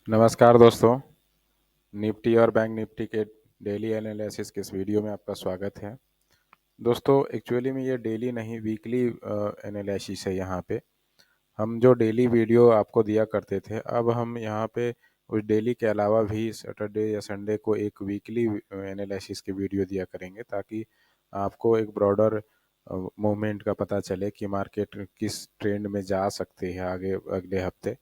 नमस्कार दोस्तों। निफ्टी और बैंक निफ्टी के डेली एनालिसिस के इस वीडियो में आपका स्वागत है। दोस्तों एक्चुअली में ये डेली नहीं वीकली एनालिसिस है। यहाँ पे हम जो डेली वीडियो आपको दिया करते थे, अब हम यहाँ पे उस डेली के अलावा भी सैटरडे या संडे को एक वीकली एनालिसिस की वीडियो दिया करेंगे, ताकि आपको एक ब्रॉडर मूवमेंट का पता चले कि मार्केट किस ट्रेंड में जा सकती है आगे अगले हफ्ते।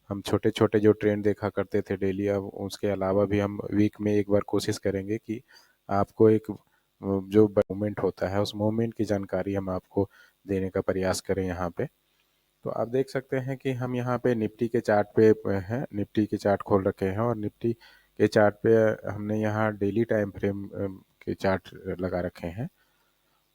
हम छोटे छोटे जो ट्रेंड देखा करते थे डेली, अब उसके अलावा भी हम वीक में एक बार कोशिश करेंगे कि आपको एक जो मूवमेंट होता है उस मूवमेंट की जानकारी हम आपको देने का प्रयास करें यहाँ पे। तो आप देख सकते हैं कि हम यहाँ पे निफ्टी के चार्ट पे हैं, निफ्टी के चार्ट खोल रखे हैं और निफ्टी के चार्ट पे हमने यहाँ डेली टाइम फ्रेम के चार्ट लगा रखे हैं।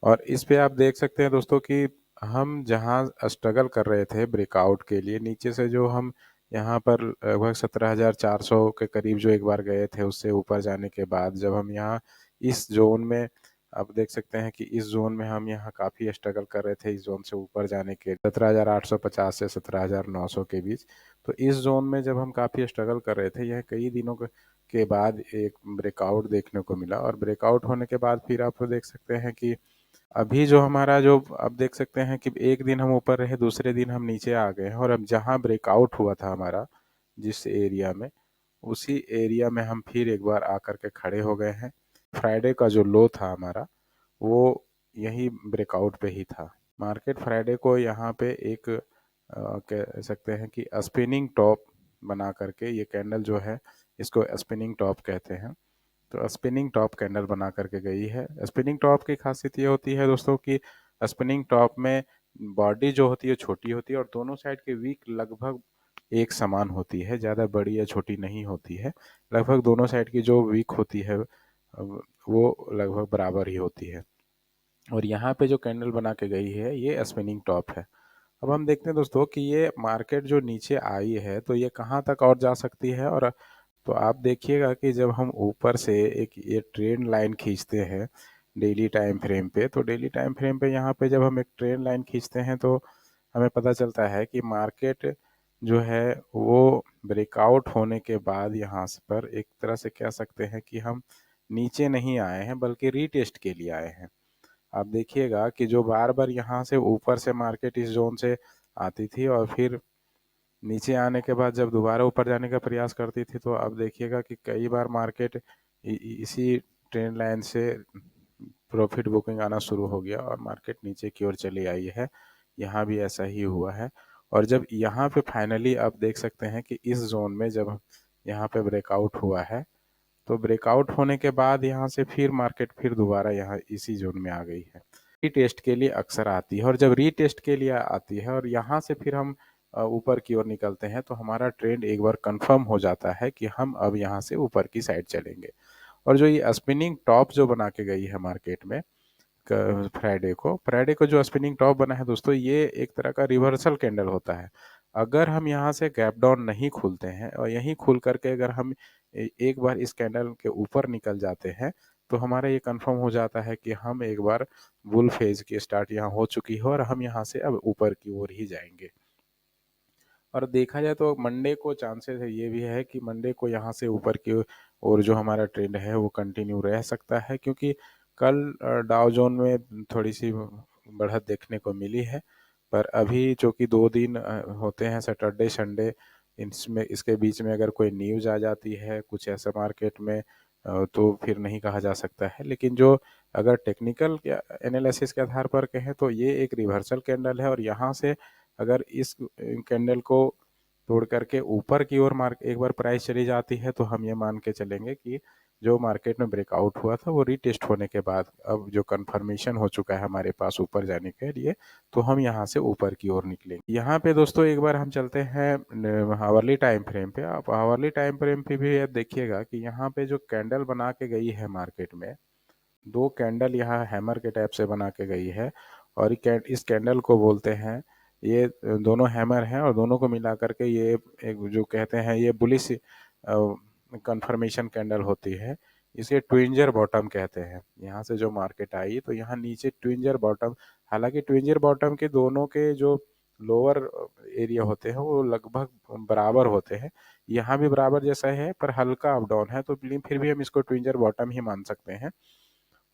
और इस पे आप देख सकते हैं दोस्तों कि हम जहाँ स्ट्रगल कर रहे थे ब्रेकआउट के लिए, नीचे से जो हम यहाँ पर लगभग 17,400 के करीब जो एक बार गए थे, उससे ऊपर जाने के बाद जब हम यहाँ इस जोन में, आप देख सकते हैं कि इस जोन में हम यहाँ काफ़ी स्ट्रगल कर रहे थे इस जोन से ऊपर जाने के 17,850 से 17,900 के बीच। तो इस जोन में जब हम काफ़ी स्ट्रगल कर रहे थे, यह कई दिनों के बाद एक ब्रेकआउट देखने को मिला। और ब्रेकआउट होने के बाद फिर आप देख सकते हैं कि अभी जो हमारा जो आप देख सकते हैं कि एक दिन हम ऊपर रहे, दूसरे दिन हम नीचे आ गए हैं। और अब जहाँ ब्रेकआउट हुआ था हमारा जिस एरिया में, उसी एरिया में हम फिर एक बार आकर के खड़े हो गए हैं। फ्राइडे का जो लो था हमारा, वो यही ब्रेकआउट पे ही था। मार्केट फ्राइडे को यहाँ पे एक कह सकते हैं कि स्पिनिंग टॉप बना करके, ये कैंडल जो है इसको स्पिनिंग टॉप कहते हैं। तो स्पिनिंग टॉप कैंडल बना करके गई है। स्पिनिंग टॉप की खासियत ये होती है दोस्तों कि स्पिनिंग टॉप में बॉडी जो होती है छोटी होती है और दोनों साइड के वीक लगभग एक समान होती है, ज़्यादा बड़ी या छोटी नहीं होती है। लगभग दोनों साइड की जो वीक होती है वो लगभग बराबर ही होती है। और यहाँ पे जो कैंडल बना के गई है ये स्पिनिंग टॉप है। अब हम देखते हैं दोस्तों कि ये मार्केट जो नीचे आई है तो ये कहाँ तक और जा सकती है। और तो आप देखिएगा कि जब हम ऊपर से एक ये ट्रेंड लाइन खींचते हैं डेली टाइम फ्रेम पे, तो डेली टाइम फ्रेम पे यहाँ पे जब हम एक ट्रेंड लाइन खींचते हैं तो हमें पता चलता है कि मार्केट जो है वो ब्रेकआउट होने के बाद यहाँ पर एक तरह से कह सकते हैं कि हम नीचे नहीं आए हैं बल्कि रीटेस्ट के लिए आए हैं। आप देखिएगा कि जो बार बार यहाँ से ऊपर से मार्केट इस जोन से आती थी और फिर नीचे आने के बाद जब दोबारा ऊपर जाने का प्रयास करती थी, तो अब देखिएगा कि कई बार मार्केट इसी ट्रेंड लाइन से प्रॉफिट बुकिंग आना शुरू हो गया और मार्केट नीचे की ओर चली आई है। यहाँ भी ऐसा ही हुआ है। और जब यहाँ पे फाइनली आप देख सकते हैं कि इस जोन में जब यहाँ पे ब्रेकआउट हुआ है, तो ब्रेकआउट होने के बाद यहाँ से फिर मार्केट फिर दोबारा यहाँ इसी जोन में आ गई है। रीटेस्ट के लिए अक्सर आती है और जब रीटेस्ट के लिए आती है और यहाँ से फिर हम ऊपर की ओर निकलते हैं, तो हमारा ट्रेंड एक बार कंफर्म हो जाता है कि हम अब यहाँ से ऊपर की साइड चलेंगे। और जो ये स्पिनिंग टॉप जो बना के गई है मार्केट में फ्राइडे को जो स्पिनिंग टॉप बना है दोस्तों, ये एक तरह का रिवर्सल कैंडल होता है। अगर हम यहाँ से गैप डाउन नहीं खुलते हैं और यहीं खुल करके अगर हम एक बार इस कैंडल के ऊपर निकल जाते हैं, तो हमारा ये कंफर्म हो जाता है कि हम एक बार बुल फेज की स्टार्ट यहाँ हो चुकी है और हम यहाँ से अब ऊपर की ओर ही जाएंगे। और देखा जाए तो मंडे को चांसेस है, ये भी है कि मंडे को यहाँ से ऊपर की ओर जो हमारा ट्रेंड है वो कंटिन्यू रह सकता है, क्योंकि कल डाउ जोन में थोड़ी सी बढ़त देखने को मिली है। पर अभी जो कि 2 दिन होते हैं, सैटरडे संडे, इसमें इसके बीच में अगर कोई न्यूज़ आ जाती है कुछ ऐसा मार्केट में, तो फिर नहीं कहा जा सकता है। लेकिन जो अगर टेक्निकल एनालिसिस के आधार पर कहें तो ये एक रिवर्सल कैंडल है और यहाँ से अगर इस कैंडल को तोड़ करके ऊपर की ओर मार्क एक बार प्राइस चली जाती है, तो हम ये मान के चलेंगे कि जो मार्केट में ब्रेकआउट हुआ था वो रीटेस्ट होने के बाद अब जो कंफर्मेशन हो चुका है हमारे पास ऊपर जाने के लिए, तो हम यहाँ से ऊपर की ओर निकलेंगे। यहाँ पे दोस्तों एक बार हम चलते हैं हावरली टाइम फ्रेम पे। आप हावरली टाइम फ्रेम पे भी आप देखिएगा कि यहाँ पे जो कैंडल बना के गई है मार्केट में, 2 कैंडल यहाँ हैमर के टाइप से बना के गई है। और इस कैंडल को बोलते हैं, ये दोनों हैमर हैं और दोनों को मिला करके ये एक जो कहते हैं ये बुलिश कंफर्मेशन कैंडल होती है। इसे ट्विंजर बॉटम कहते हैं। यहाँ से जो मार्केट आई तो यहाँ नीचे ट्विंजर बॉटम, हालांकि ट्विंजर बॉटम के दोनों के जो लोअर एरिया होते हैं वो लगभग बराबर होते हैं। यहाँ भी बराबर जैसा है पर हल्का अप डाउन है, तो फिर भी हम इसको ट्विंजर बॉटम ही मान सकते हैं।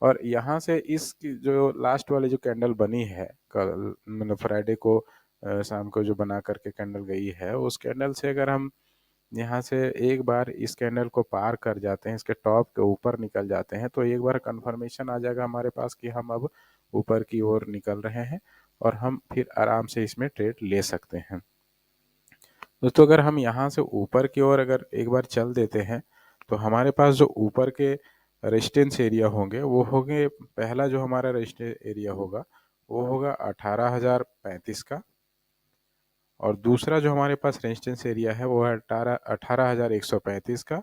और यहाँ से इस जो लास्ट वाली जो कैंडल बनी है कल, मतलब फ्राइडे को शाम को जो बना करके कैंडल गई है, उस कैंडल से अगर हम यहाँ से एक बार इस कैंडल को पार कर जाते हैं, इसके टॉप के ऊपर निकल जाते हैं, तो एक बार कंफर्मेशन आ जाएगा हमारे पास कि हम अब ऊपर की ओर निकल रहे हैं और हम फिर आराम से इसमें ट्रेड ले सकते हैं। दोस्तों अगर हम यहाँ से ऊपर की ओर अगर एक बार चल देते हैं, तो हमारे पास जो ऊपर के रेजिस्टेंस एरिया होंगे वो होंगे, पहला जो हमारा रेजिस्टेंस एरिया होगा वो होगा 18,035 का, और दूसरा जो हमारे पास रेजिस्टेंस एरिया है वो है 18,135 का,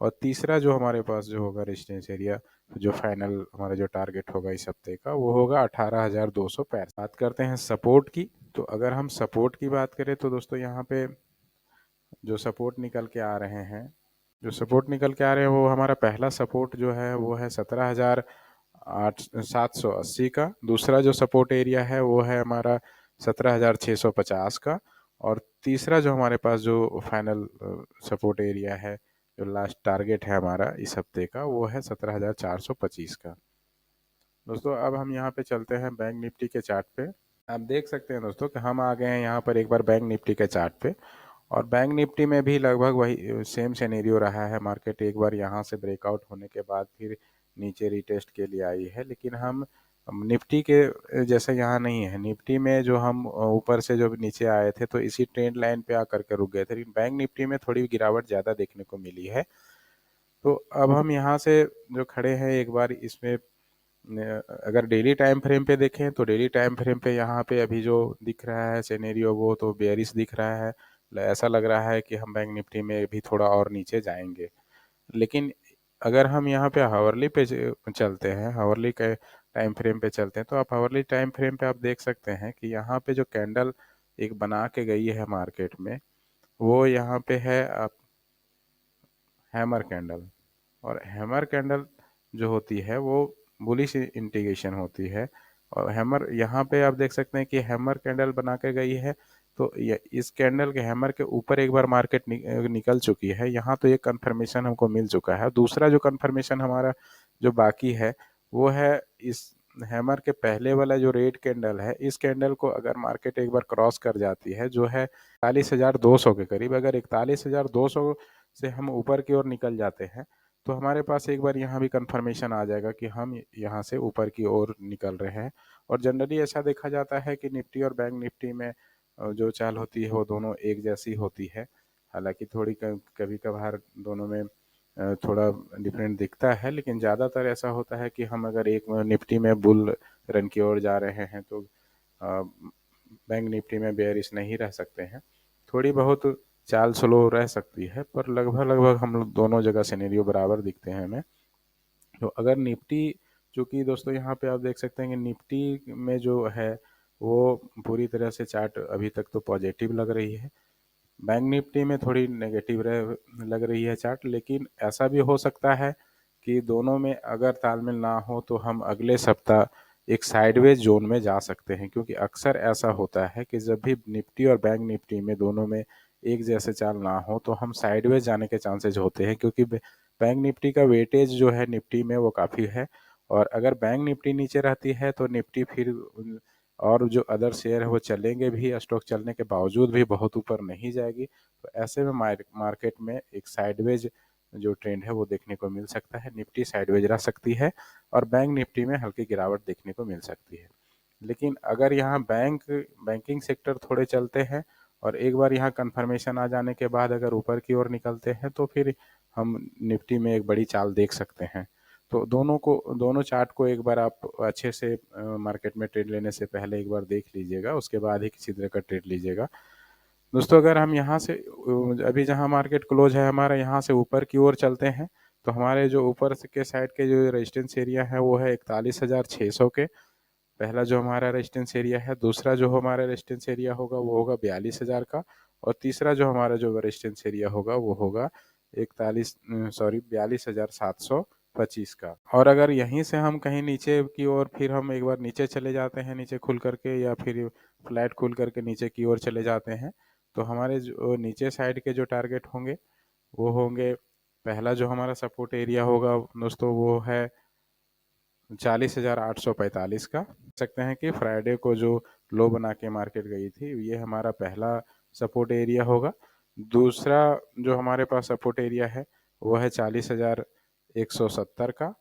और तीसरा जो हमारे पास जो होगा रेजिस्टेंस एरिया, जो फाइनल हमारा जो टारगेट होगा इस हफ्ते का, वो होगा 18,265। बात करते हैं सपोर्ट की। तो अगर हम सपोर्ट की बात करें तो दोस्तों यहाँ पे जो सपोर्ट निकल के आ रहे हैं, जो सपोर्ट निकल के आ रहे हैं वो हमारा पहला सपोर्ट जो है वो है 17,780 का। दूसरा जो सपोर्ट एरिया है वो है हमारा 17,650 का। और तीसरा जो हमारे पास जो फाइनल सपोर्ट एरिया है, जो लास्ट टारगेट है हमारा इस हफ्ते का, वो है 17,425 का। दोस्तों अब हम यहाँ पे चलते हैं बैंक निफ्टी के चार्ट पे। आप देख सकते हैं दोस्तों कि हम आ गए हैं यहाँ पर एक बार बैंक निफ्टी के चार्ट पे, और बैंक निफ्टी में भी लगभग वही सेम सिनेरियो रहा है। मार्केट एक बार यहाँ से ब्रेकआउट होने के बाद फिर नीचे रिटेस्ट के लिए आई है, लेकिन हम निफ्टी के जैसे यहाँ नहीं है। निफ्टी में जो हम ऊपर से जो नीचे आए थे तो इसी ट्रेंड लाइन पे आकर के रुक गए थे, लेकिन बैंक निफ्टी में थोड़ी गिरावट ज़्यादा देखने को मिली है। तो अब हम यहाँ से जो खड़े हैं एक बार इसमें अगर डेली टाइम फ्रेम पे देखें तो डेली टाइम फ्रेम पे यहाँ पे अभी जो दिख रहा है सिनेरियो वो तो बेयरिश दिख रहा है। ऐसा लग रहा है कि हम बैंक निफ्टी में भी थोड़ा और नीचे जाएंगे। लेकिन अगर हम यहाँ पे हावरली पे चलते हैं, हावरली के टाइम फ्रेम पे चलते हैं, तो आप हावरली टाइम फ्रेम पे आप देख सकते हैं कि यहाँ पे जो कैंडल एक बना के गई है मार्केट में, वो यहाँ पे है आप हैमर कैंडल। और हैमर कैंडल जो होती है वो बुलिश इंडिकेशन होती है। और हैमर यहाँ पे आप देख सकते हैं कि हैमर कैंडल बना के गई है, तो ये इस कैंडल के हैमर के ऊपर एक बार मार्केट निकल चुकी है। यहाँ तो एक कंफर्मेशन हमको मिल चुका है। दूसरा जो कंफर्मेशन हमारा जो बाकी है वो है इस हैमर के पहले वाला जो रेड कैंडल है, इस कैंडल को अगर मार्केट एक बार क्रॉस कर जाती है जो है 41,200 के करीब, अगर 41,200 से हम ऊपर की ओर निकल जाते हैं तो हमारे पास एक बार यहाँ भी कंफर्मेशन आ जाएगा कि हम यहाँ से ऊपर की ओर निकल रहे हैं। और जनरली ऐसा देखा जाता है कि निफ्टी और बैंक निफ्टी में जो चाल होती है वो दोनों एक जैसी होती है। हालांकि थोड़ी कभी कभार दोनों में थोड़ा डिफरेंट दिखता है, लेकिन ज़्यादातर ऐसा होता है कि हम अगर एक निफ्टी में बुल रन की ओर जा रहे हैं तो बैंक निफ्टी में बेयरिश नहीं रह सकते हैं। थोड़ी बहुत चाल स्लो रह सकती है, पर लगभग लगभग हम लोग दोनों जगह सिनेरियो बराबर दिखते हैं हमें। तो अगर निफ्टी, चूँकि दोस्तों यहाँ पे आप देख सकते हैं कि निफ्टी में जो है वो पूरी तरह से चार्ट अभी तक तो पॉजिटिव लग रही है। बैंक निफ्टी में थोड़ी नेगेटिव लग रही है चार्ट, लेकिन ऐसा भी हो सकता है कि दोनों में अगर तालमेल ना हो तो हम अगले सप्ताह एक साइडवेज जोन में जा सकते हैं, क्योंकि अक्सर ऐसा होता है कि जब भी निफ्टी और बैंक निफ्टी में दोनों में एक जैसे चाल ना हो तो हम साइडवेज जाने के चांसेस होते हैं, क्योंकि बैंक निफ्टी का वेटेज जो है निफ्टी में वो काफ़ी है। और अगर बैंक निफ्टी नीचे रहती है तो निफ्टी फिर और जो अदर शेयर है वो चलेंगे भी, स्टॉक चलने के बावजूद भी बहुत ऊपर नहीं जाएगी। तो ऐसे में मार्केट में एक साइडवेज जो ट्रेंड है वो देखने को मिल सकता है। निफ्टी साइडवेज रह सकती है और बैंक निफ्टी में हल्की गिरावट देखने को मिल सकती है। लेकिन अगर यहाँ बैंकिंग सेक्टर थोड़े चलते हैं और एक बार यहाँ कंफर्मेशन आ जाने के बाद अगर ऊपर की ओर निकलते हैं तो फिर हम निफ्टी में एक बड़ी चाल देख सकते हैं। तो दोनों चार्ट को एक बार आप अच्छे से मार्केट में ट्रेड लेने से पहले एक बार देख लीजिएगा, उसके बाद ही किसी तरह का ट्रेड लीजिएगा। दोस्तों अगर हम यहाँ से अभी जहाँ मार्केट क्लोज है हमारा, यहाँ से ऊपर की ओर चलते हैं तो हमारे जो ऊपर के साइड के जो रेजिस्टेंस एरिया है वो है 41,600 के, पहला जो हमारा रेजिस्टेंस एरिया है। दूसरा जो हमारा रेजिस्टेंस एरिया होगा वो होगा 42,000 का, और तीसरा जो हमारा जो रेजिस्टेंस एरिया होगा वो होगा 42,750 25 का। और अगर यहीं से हम कहीं नीचे की ओर फिर हम एक बार नीचे चले जाते हैं, नीचे खुल करके या फिर फ्लैट खुल करके नीचे की ओर चले जाते हैं, तो हमारे जो नीचे साइड के जो टारगेट होंगे वो होंगे, पहला जो हमारा सपोर्ट एरिया होगा दोस्तों वो है 40,845 का। सकते हैं कि फ्राइडे को जो लो बना के मार्केट गई थी, ये हमारा पहला सपोर्ट एरिया होगा। दूसरा जो हमारे पास सपोर्ट एरिया है वो है 40,170 का।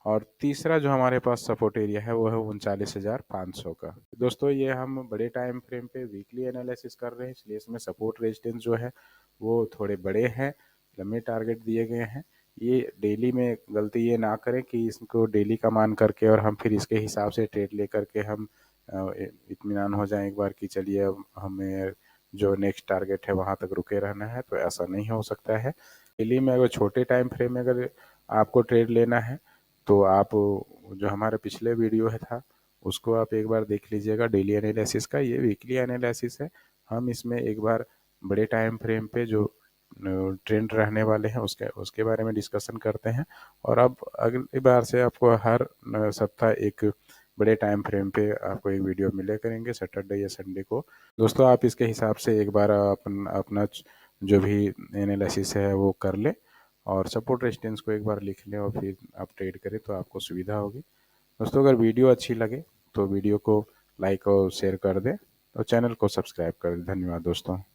और तीसरा जो हमारे पास सपोर्ट एरिया है वो है 39,500 का। दोस्तों ये हम बड़े टाइम फ्रेम पे वीकली एनालिसिस कर रहे हैं, इसलिए इसमें सपोर्ट रेजिस्टेंस जो है वो थोड़े बड़े हैं, लंबे टारगेट दिए गए हैं। ये डेली में गलती ये ना करें कि इसको डेली का मान करके और हम फिर इसके हिसाब से ट्रेड ले करके हम इत्मीनान हो जाएं एक बार कि चलिए अब हमें जो नेक्स्ट टारगेट है वहाँ तक रुके रहना है, तो ऐसा नहीं हो सकता है। डेली में अगर छोटे टाइम फ्रेम में अगर आपको ट्रेड लेना है तो आप जो हमारे पिछले वीडियो है था उसको आप एक बार देख लीजिएगा डेली एनालिसिस का। ये वीकली एनालिसिस है, हम इसमें एक बार बड़े टाइम फ्रेम पे जो ट्रेंड रहने वाले हैं उसके उसके बारे में डिस्कशन करते हैं। और अब अगली बार से आपको हर सप्ताह एक बड़े टाइम फ्रेम पे आपको एक वीडियो मिले करेंगे, सैटरडे या संडे को। दोस्तों आप इसके हिसाब से एक बार अपना जो भी एनालिसिस है वो कर लें और सपोर्ट रेजिस्टेंस को एक बार लिख लें और फिर आप ट्रेड करें तो आपको सुविधा होगी। दोस्तों अगर वीडियो अच्छी लगे तो वीडियो को लाइक और शेयर कर दें और चैनल को सब्सक्राइब कर दें। धन्यवाद दोस्तों।